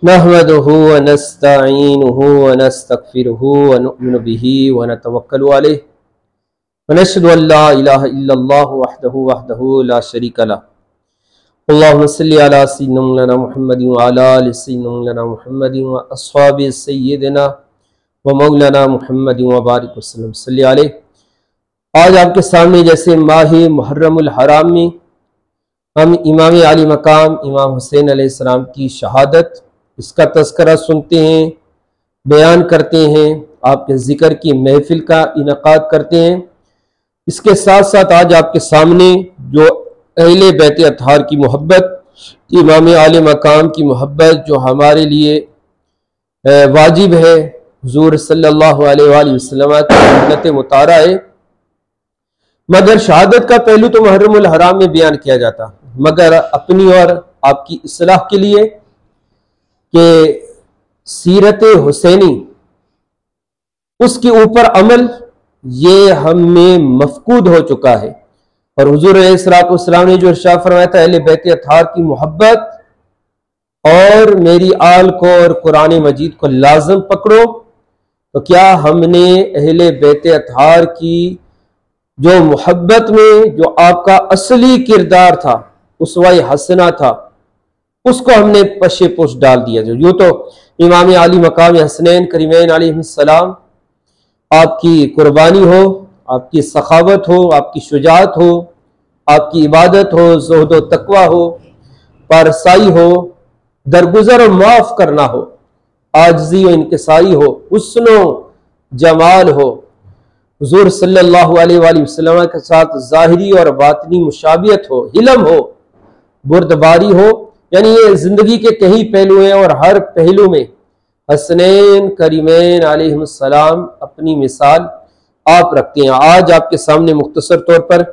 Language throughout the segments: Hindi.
नहमदुहु व नस्तईनुहु व नस्तगफिरुहु व नु'मिनु बिही व नतवक्कलु अलैहि व नशहदु अल्ला इलाहा इल्लल्लाहु वहदहु ला शरीका लह। अल्लाहुम्मा सल्लि अला सय्यिदिना मौलाना मुहम्मदिन व अला आलि सय्यिदिना मौलाना मुहम्मदिन व अस्हाबि सय्यिदिना व मौलाना मुहम्मदिन व बारिक वसल्लम सल्लि अलैहि। आज आपके सामने जैसे माह मुहर्रमुल हराम में हम इमाम आली मकाम इमाम हुसैन अलैहिस्सलाम की शहादत, इसका तज़किरा सुनते हैं, बयान करते हैं, आपके ज़िक्र की महफिल का इनकाद करते हैं। इसके साथ साथ आज आपके सामने जो अहले बैत अतहार की मोहब्बत, इमाम आले मकाम की मोहब्बत जो हमारे लिए वाजिब है, हुज़ूर सल्लल्लाहु अलैहि वसल्लम की सुन्नत मुतारा है। मगर शहादत का पहलू तो मुहर्रमुल हराम में बयान किया जाता, मगर अपनी और आपकी इस्लाह के लिए कि सीरत हुसैनी उसके ऊपर अमल ये हम में मफकूद हो चुका है। और हुजूर अलैहिस्सलाम ने जो इरशाद फरमाया था, अहले बैत अतहार की मोहब्बत और मेरी आल को और कुरान मजीद को लाज़िम पकड़ो। तो क्या हमने अहले बैत अतहार की जो मोहब्बत में जो आपका असली किरदार था, उसवा हसना था, उसको हमने पशे पुश डाल दिया। जो यूँ तो इमाम आली मकाम हसनैन करीमैन अलैहिस्सलाम आपकी कुर्बानी हो, आपकी सखावत हो, आपकी शुजाअत हो, आपकी इबादत हो, ज़ुहद व तकवा हो, पारसाई हो, दरगुजर और माफ़ करना हो, आजिज़ी व इनकिसारी हो, हुस्न जमाल हो, हुज़ूर सल्लल्लाहु अलैहि वसल्लम के साथ ज़ाहिरी और बातिनी मुशाबियत हो, हिलम हो, बुर्दबारी हो, यानी ये जिंदगी के कई पहलू हैं और हर पहलू में हसनैन करीमैन अलैहिस्सलाम अपनी मिसाल आप रखते हैं। आज आपके सामने मुख्तसर तौर पर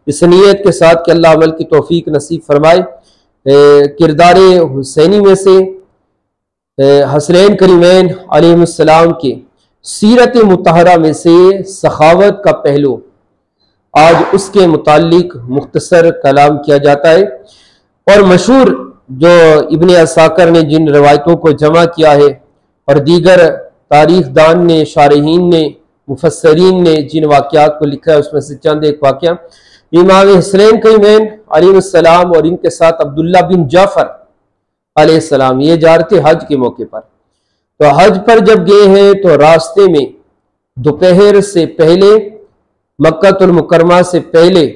इस नीयत के साथ कि अल्लाह अमल की तौफीक नसीब फरमाए, किरदार हुसैनी में से हसनैन करीमैन अलैहिस्सलाम के सीरत मुतहरा में से सखावत का पहलू, आज उसके मुताल्लिक मुख्तसर कलाम किया जाता है। और मशहूर जो इब्ने असाकर ने जिन रवायतों को जमा किया है और दीगर तारीख दान ने, शारहीन ने, मुफस्सरीन ने जिन वाक़यात को लिखा है, उसमें से चंद एक वाक़या इमाम हसनैन करीमैन अलैहिस्सलाम और इनके साथ अब्दुल्ला बिन जाफर अलैहिस्सलाम ये जा रहे थे हज के मौके पर। तो हज पर जब गए हैं तो रास्ते में दोपहर से पहले, मक्कातुल मुकर्रमा से पहले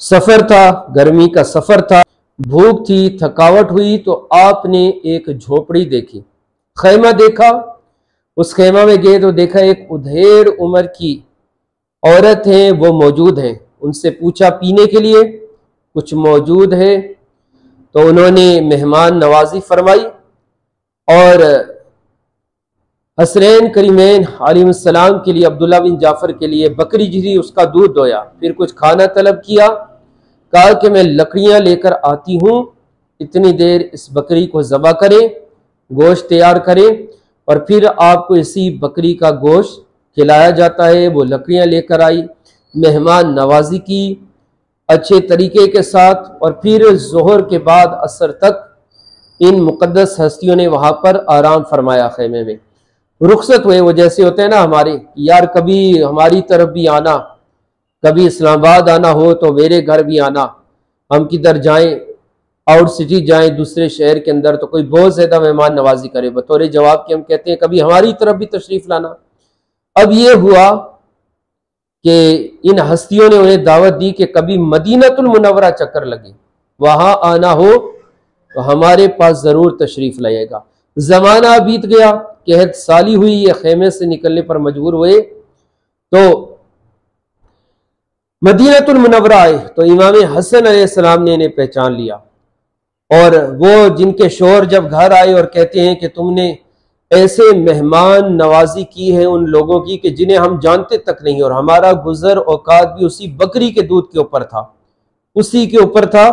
सफ़र था, गर्मी का सफ़र था, भूख थी, थकावट हुई, तो आपने एक झोपड़ी देखी, खैमा देखा। उस खैमा में गए तो देखा एक उधेड़ उम्र की औरत है, वो मौजूद है। उनसे पूछा पीने के लिए कुछ मौजूद है? तो उन्होंने मेहमान नवाजी फरमाई और हसनैन करीमैन अलैहिस्सलाम के लिए, अब्दुल्ला बिन जाफर के लिए बकरी जी उसका दूध दोया, फिर कुछ खाना तलब किया, कहा कि मैं लकड़ियां लेकर आती हूँ, इतनी देर इस बकरी को ज़बा करें, गोश्त तैयार करें और फिर आपको इसी बकरी का गोश्त खिलाया जाता है। वो लकड़ियां लेकर आई, मेहमान नवाजी की अच्छे तरीके के साथ, और फिर ज़ोहर के बाद असर तक इन मुक़द्दस हस्तियों ने वहाँ पर आराम फरमाया, खेमे में रुखसत हुए। वो जैसे होते हैं ना हमारे, यार कभी हमारी तरफ भी आना, कभी इस्लामाबाद आना हो तो मेरे घर भी आना, हम किधर जाएं, आउट सिटी जाएं, दूसरे शहर के अंदर, तो कोई बहुत ज़्यादा मेहमान नवाजी करे, बतौर जवाब के हम कहते हैं कभी हमारी तरफ भी तशरीफ़ लाना। अब ये हुआ कि इन हस्तियों ने उन्हें दावत दी कि कभी मदीनतुल मुनव्वरा चक्कर लगे, वहाँ आना हो तो हमारे पास ज़रूर तशरीफ़ लाइएगा। ज़माना बीत गया, कहत साली हुई, ये खेमे से निकलने पर मजबूर हुए, तो मदीनतुल मुनव्वरा आए तो इमाम हसन अलैहिस्सलाम ने इन्हें पहचान लिया। और वो जिनके शोहर जब घर आए और कहते हैं कि तुमने ऐसे मेहमान नवाजी की है उन लोगों की कि जिन्हें हम जानते तक नहीं, और हमारा गुजर औकात भी उसी बकरी के दूध के ऊपर था, उसी के ऊपर था।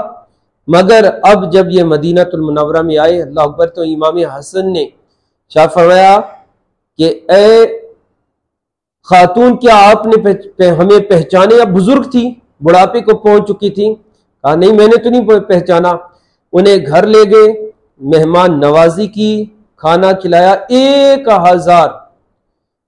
मगर अब जब ये मदीनतुल मुनव्वरा में आए, अल्लाह अकबर, तो इमाम हसन ने शाह फरमाया कि ए खातून, क्या आपने हमें पहचाने? अब बुजुर्ग थी, बुढ़ापे को पहुंच चुकी थी। नहीं, मैंने तो नहीं पहचाना। उन्हें घर ले गए, मेहमान नवाजी की, खाना खिलाया, 1000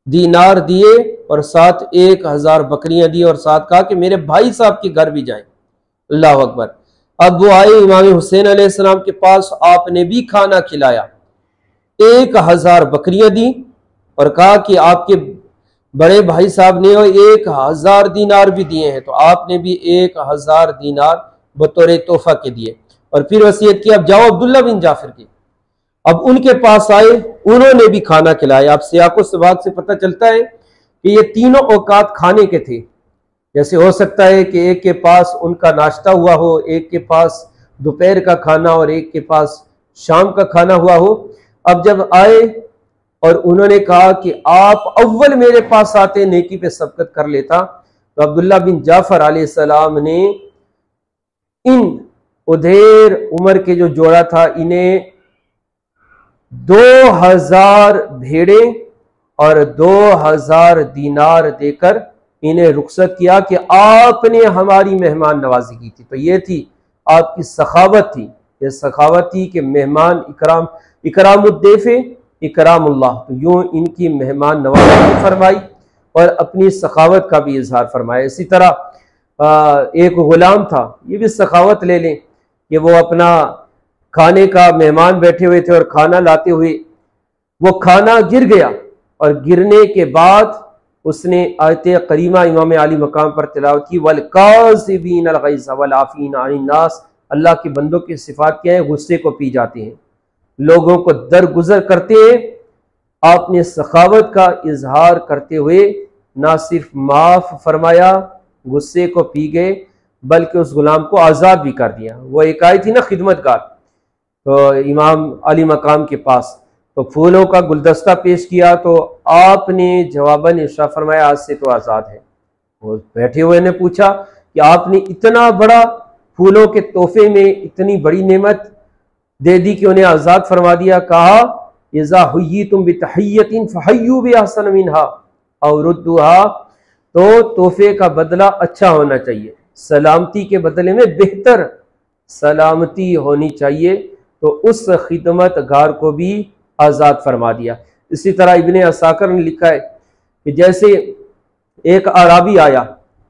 दीनार दिए और साथ 1000 बकरियां दी और साथ कहा कि मेरे भाई साहब के घर भी जाएं। अल्लाह अकबर। अब वो आए इमाम हुसैन अलैहिस्सलाम के पास, आपने भी खाना खिलाया, 1000 बकरियां दी और कहा कि आपके बड़े भाई साहब ने 1000 दीनार भी दिए हैं, तो आपने भी 1000 दीनार बतौर तोहफा के दिए। और फिर वसीयत की, अब जाओ अब्दुल्ला बिन जाफर के। अब उनके पास आए, उन्होंने भी खाना खिलाया। अब सियाको सबाक से पता चलता है कि ये तीनों औकात खाने के थे। जैसे हो सकता है कि एक के पास उनका नाश्ता हुआ हो, एक के पास दोपहर का खाना और एक के पास शाम का खाना हुआ हो। अब जब आए और उन्होंने कहा कि आप अव्वल मेरे पास आते, नेकी पे सबकत कर लेता, तो अब्दुल्ला बिन जाफर अलैहिस्सलाम ने इन उधेर उम्र के जो जोड़ा था, इन्हें 2000 भेड़े और 2000 दीनार देकर इन्हें रुखसत किया कि आपने हमारी मेहमान नवाजी की थी। तो ये थी आपकी सखावत थी, ये सखावत थी कि मेहमान इकराम, इकरामुद्दैफ़े इकरामुल्लाह, तो यूं इनकी मेहमान नवाजी फरमाई और अपनी सखावत का भी इजहार फरमाया। इसी तरह एक गुलाम था, ये भी सखावत ले लें कि वो अपना खाने का, मेहमान बैठे हुए थे और खाना लाते हुए वो खाना गिर गया और गिरने के बाद उसने आयत करीमा इमाम आली मकाम पर तिलावत की, वल काज़िमीन अल गैज़ वल आफ़ीन अनिन नास। अल्लाह के बंदों की सिफात क्या है? गुस्से को पी जाते हैं, लोगों को दरगुजर करते हैं। आपने सखावत का इजहार करते हुए ना सिर्फ माफ फरमाया, गुस्से को पी गए, बल्कि उस गुलाम को आज़ाद भी कर दिया। वो एक आई थी ना खिदमतगार, तो इमाम अली मकाम के पास, तो फूलों का गुलदस्ता पेश किया, तो आपने जवाबन इरशाद फरमाया, आज से तो आज़ाद है। वो बैठे हुए ने पूछा कि आपने इतना बड़ा फूलों के तोहफे में इतनी बड़ी नेमत दे दी कि उन्हें आज़ाद फरमा दिया। कहा, इज़ा हुय्यितुम बितहिय्यतिन फहय्यू बिअहसन मिन्हा औ रुद्दूहा, तो तोहफे का बदला अच्छा होना चाहिए, सलामती के बदले में बेहतर सलामती होनी चाहिए, तो उस खिदमतगार को भी आज़ाद फरमा दिया। इसी तरह इब्ने असाकर ने लिखा है कि जैसे एक आराबी आया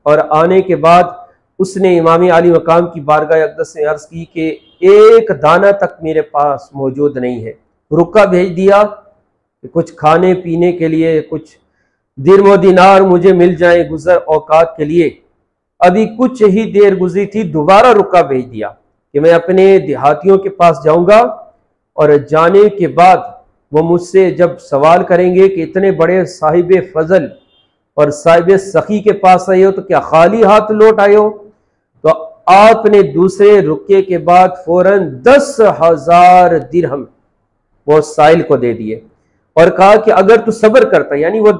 और आने के बाद उसने इमाम आली मकाम की बारगाह अक़दस से अर्ज़ की कि एक दाना तक मेरे पास मौजूद नहीं है। रुका भेज दिया कि कुछ खाने पीने के लिए कुछ दिरमो दिनार मुझे मिल जाए गुजर औकात के लिए। अभी कुछ ही देर गुजरी थी, दोबारा रुका भेज दिया कि मैं अपने देहातियों के पास जाऊंगा और जाने के बाद वो मुझसे जब सवाल करेंगे कि इतने बड़े साहिब फजल और साहिब सखी के पास आए हो तो क्या खाली हाथ लौट आए हो? तो आपने दूसरे रुके के बाद फौरन 10,000 दिरहम वो साइल को दे दिए और कहा कि अगर तू सब्र करता, यानी वो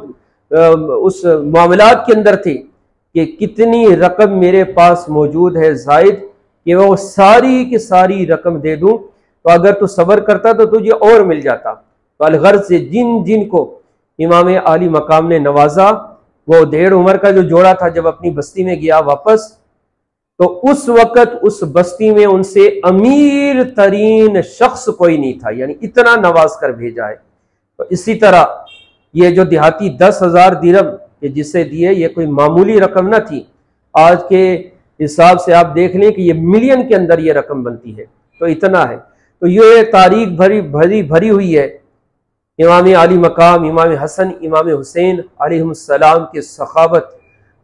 उस मामलात के अंदर थे कि कितनी रकम मेरे पास मौजूद है जायद कि वो सारी की सारी रकम दे दूं, तो अगर तू सब्र करता तो तुझे और मिल जाता। तो अलगर्ज से जिन जिन को इमाम आली मकाम ने नवाजा, वो 1.5 उम्र का जो जोड़ा था जब अपनी बस्ती में गया वापस, तो उस वक़्त उस बस्ती में उनसे अमीर तरीन शख्स कोई नहीं था, यानी इतना नवाज कर भेजा है। तो इसी तरह ये जो देहाती 10,000 दिरहम जिसे दिए, ये कोई मामूली रकम ना थी। आज के हिसाब से आप देख लें कि ये मिलियन के अंदर ये रकम बनती है, तो इतना है। तो ये तारीख भरी हुई है इमाम आली मकाम, इमाम हसन, इमाम हुसैन अलैहिस्सलाम के सखावत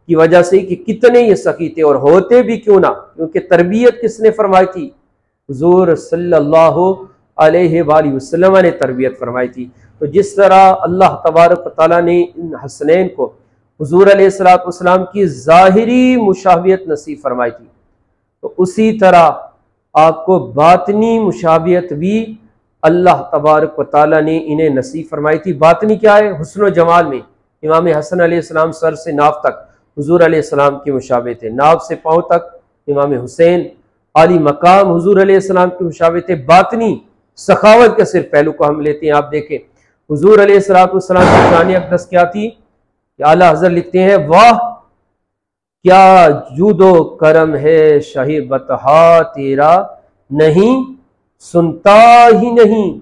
की वजह से कि कितने ये सखी थे, और होते भी क्यों ना, क्योंकि तरबियत किसने फरमाई थी? हुजूर सल्लल्लाहु अलैहि वसल्लम ने तरबियत फरमाई थी। तो जिस तरह अल्लाह तबारक व तआला ने इन हसनैन को हुजूर अलैहिस्सलातु वस्सलाम की ज़ाहिरी मुशाबियत नसीब फरमाई थी, तो उसी तरह आपको बातनी मुशाबियत भी अल्लाह तबारक व तआला ने इन्हें नसीब फरमाई थी। बातनी क्या है? हुस्न व जमाल में इमाम हसन अलैहिस्सलाम सर से नाव तक हुजूर अलैहिस्सलाम के मुशाबे थे, नाव से पाँव तक इमाम हुसैन आली मकाम हुजूर अलैहिस्सलाम के मुशाबे थे। बातनी सखावत के सिर्फ पहलू को हम लेते हैं, आप देखें हुजूर अलैहिस्सलातु वस्सलाम की शान अक़दस क्या थी कि आला हज़रत लिखते हैं, वाह क्या जूदो करम है शाही बतहा तेरा, नहीं सुनता ही नहीं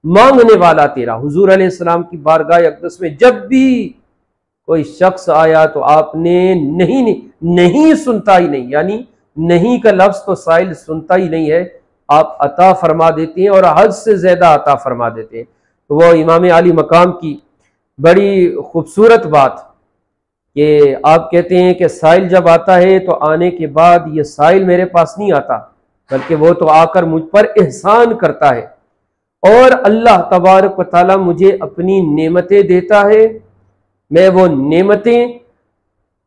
मांगने वाला तेरा। हुजूर अलैहिस्सलाम की बारगाह अक़दस में जब भी कोई शख्स आया तो आपने नहीं सुनता ही नहीं, यानी नहीं का लफ्ज तो साइल सुनता ही नहीं है, आप अता फरमा देते हैं और हद से ज्यादा अता फरमा देते हैं। तो वो इमाम आली मकाम की बड़ी खूबसूरत बात कि आप कहते हैं कि साइल जब आता है तो आने के बाद ये साइल मेरे पास नहीं आता, बल्कि वो तो आकर मुझ पर एहसान करता है और अल्लाह तबारक व तआला मुझे अपनी नेमतें देता है। मैं वो नेमतें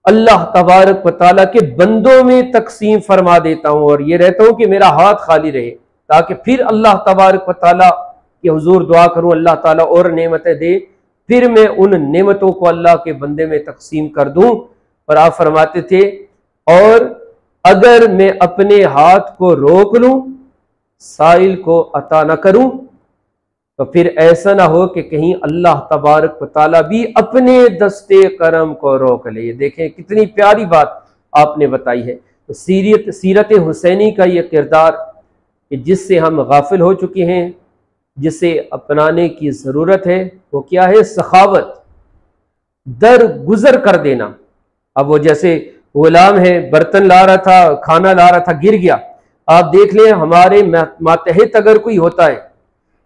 अल्लाह तबारक व तआला के बंदों में तकसीम फरमा देता हूँ और ये रहता हूँ कि मेरा हाथ खाली रहे, ताकि फिर अल्लाह तबारक व तआला के हुजूर दुआ करूँ, अल्लाह ताला और नेमतें दे, फिर मैं उन नेमतों को अल्लाह के बंदे में तकसीम कर दूं। और आप फरमाते थे, और अगर मैं अपने हाथ को रोक लूं, साइल को अता न करूं, तो फिर ऐसा ना हो कि कहीं अल्लाह तबारक व तआला भी अपने दस्ते करम को रोक ले। देखें कितनी प्यारी बात आपने बताई है। तो सीरत हुसैनी का ये किरदार कि जिससे हम गाफिल हो चुके हैं, जिसे अपनाने की ज़रूरत है, वो क्या है? सखावत, दर गुजर कर देना। अब वो जैसे गुलाम है, बर्तन ला रहा था, खाना ला रहा था, गिर गया। आप देख लें हमारे मातहत अगर कोई होता है,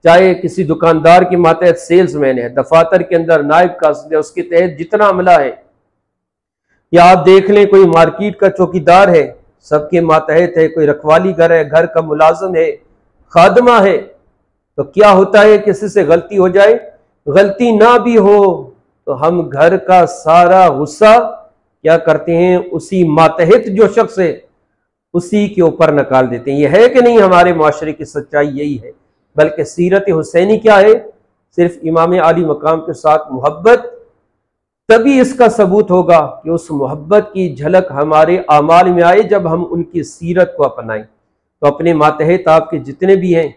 चाहे किसी दुकानदार के मातहत सेल्समैन है, दफातर के अंदर नायब कासिद है, उसके तहत जितना अमला है, या आप देख लें कोई मार्केट का चौकीदार है, सबके मातहत है, कोई रखवाली घर है, घर का मुलाजम है, खादमा है, तो क्या होता है किसी से गलती हो जाए, गलती ना भी हो तो हम घर का सारा गुस्सा क्या करते हैं, उसी मातहत जो शख्स है उसी के ऊपर निकाल देते हैं। यह है कि नहीं? हमारे माशरे की सच्चाई यही है। बल्कि सीरत हुसैनी क्या है? सिर्फ इमाम आली मकाम के साथ मोहब्बत, तभी इसका सबूत होगा कि उस मोहब्बत की झलक हमारे आमाल में आए जब हम उनकी सीरत को अपनाएं। तो अपने मातहत आपके जितने भी हैं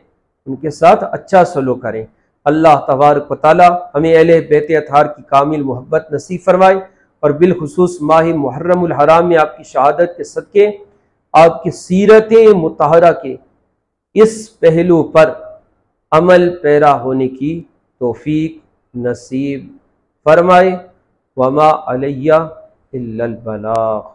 उनके साथ अच्छा सलूक करें। अल्लाह तबारक व तआला हमें अहले बैत अतहार की कामिल मोहब्बत नसीब फरमाए और बिलखुसूस माह मुहर्रमुल हराम में आपकी शहादत के सदके आपकी सीरत मुतहरा के इस पहलू पर अमल पैरा होने की तौफीक नसीब फरमाए। वमा अलैया इल्लल बलाग।